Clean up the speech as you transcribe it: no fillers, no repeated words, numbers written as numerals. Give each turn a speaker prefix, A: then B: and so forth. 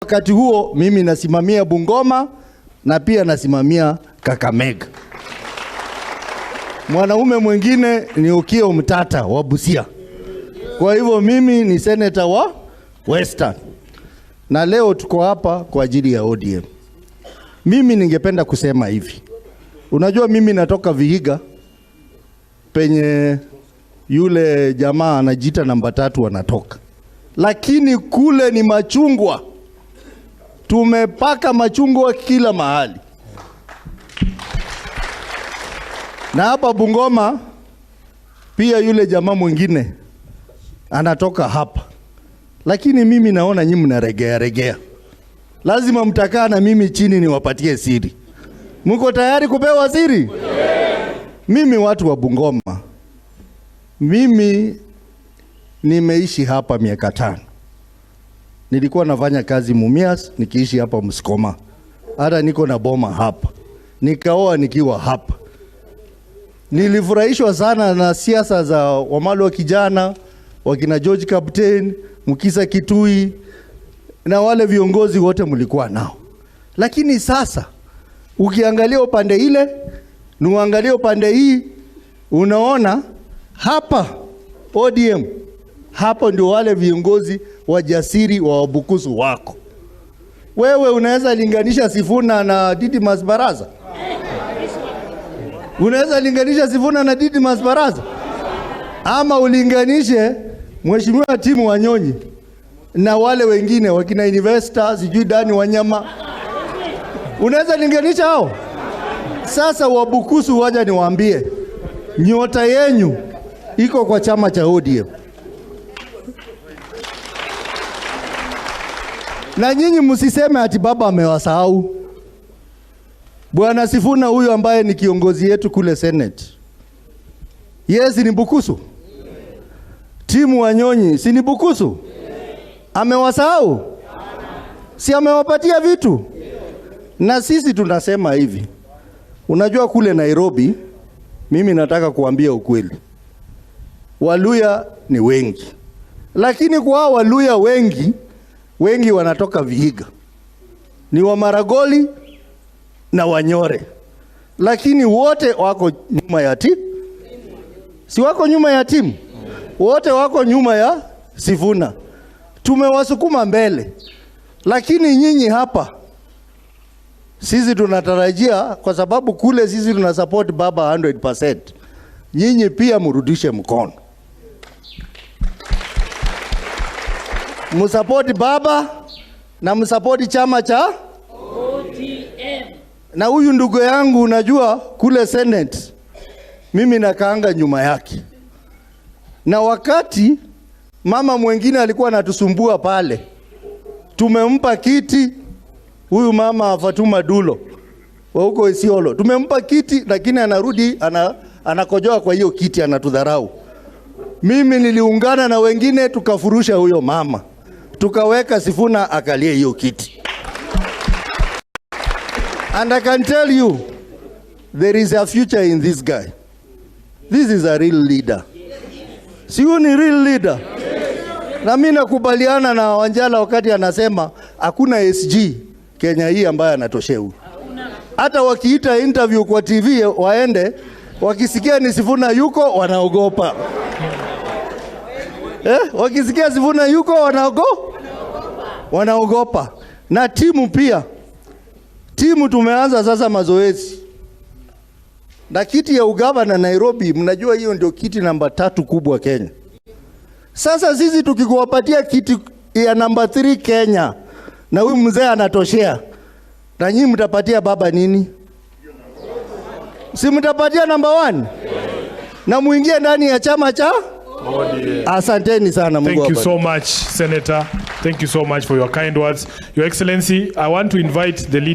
A: Wakati huo mimi nasimamia Bungoma na pia nasimamia Kakamega. Mwanaume mwingine ni Ukio Mtata wa Busia. Kwa hivyo mimi ni senator wa Western. Na leo tuko hapa kwa ajili ya ODM. Mimi ningependa kusema hivi. Unajua mimi natoka Vihiga penye yule jamaa anajiita namba 3 anatoka. Lakini kule ni machungwa. Tumepaka machungwa kila mahali. Na hapa Bungoma pia yule jamaa mwingine anatoka hapa. Lakini mimi naona nyinyi mnaregea. Lazima mtakaa na mimi chini niwapatie siri. Mko tayari kupewa siri? Mimi watu wa Bungoma. Mimi nimeishi hapa miaka 5. Nilikuwa nafanya kazi Mumias, nikiishi hapa Msikoma. Hata niko na boma hapa. Nikaoa nikiwa hapa. Nilifurahishwa sana na siasa za Wamalo wa kijana, wakina George Captain, Mukisa Kitui na wale viongozi wote mlikuwa nao. Lakini sasa ukiangalia upande ile, nuangalia upande hii, unaona hapa ODM. Hapo ndio wale viongozi wajasiri wa wabukusu wako. Wewe unaweza linganisha Sifuna na Didmus Baraza? Unaweza linganisha Sifuna na Didmus Baraza? Ama ulinganishe Mheshimiwa Timu wa Nyinyi na wale wengine wakina investors, sijui Dani Wanyama? Unaweza linganisha hao? Sasa wabukusu waja niwaambie, nyota yenu iko kwa chama cha ODM. Na nyinyi msiseme ati baba amewasahau. Bwana Sifuna huyu ambaye ni kiongozi yetu kule Senate. Yes, ni bukusu. Timu wa Nyinyi si ni bukusu? Amewasahau? Si amewapatia vitu? Na sisi tunasema hivi. Unajua kule Nairobi, mimi nataka kuambia ukweli. Waluya ni wengi. Lakini kwa hao Waluya wengi wanatoka Vihiga. Ni wa Maragoli na Wanyore. Lakini wote wako nyuma ya timu. Si wako nyuma ya timu? Wote wako nyuma ya Sifuna. Tumewasukuma mbele. Lakini nyinyi hapa, sisi tunatarajia, kwa sababu kule sisi tunasupport baba 100%. Nyinyi pia mrudishe mkono. Msupport baba na msupport chama cha ODM. Na huyu ndugu yangu unajua kule Senate mimi nakaanga nyuma yake. Na wakati mama mwingine alikuwa anatusumbua pale, tumempa kiti huyu mama Fatuma Dulo wa huko Isiolo. Tumempa kiti lakini anarudi anakojoa kwa hiyo kiti, anatudharau. Mimi niliungana na wengine tukafurusha huyo mama. Tukaweka Sifuna akalie hiyo kiti. And I can tell you, there is a future in this guy. This is a real leader. Si huyu ni real leader? Na mimi nakubaliana na Wanjala wakati anasema hakuna SG Kenya hii ambaye anatoshea huyu. Hata wakiita interview kwa TV waende, wakisikia ni Sifuna yuko wanaogopa. Wakisikia Sifuna yuko wanaogopa. Na timu pia. Timu tumeanza sasa mazoezi. Na kiti ya ugavana Nairobi, mnajua hiyo ndio kiti namba 3 kubwa Kenya. Sasa sisi tukikuwapatia kiti ya namba 3 Kenya, na huyu mzee anatoshea, na nyinyi mtapatia baba nini? Si mtapatia namba 1? Na muingie ndani ya chama cha ODM. Asanteni sana.
B: Thank you so much, Senator. Thank you so much for your kind words. Your Excellency, I want to invite the leader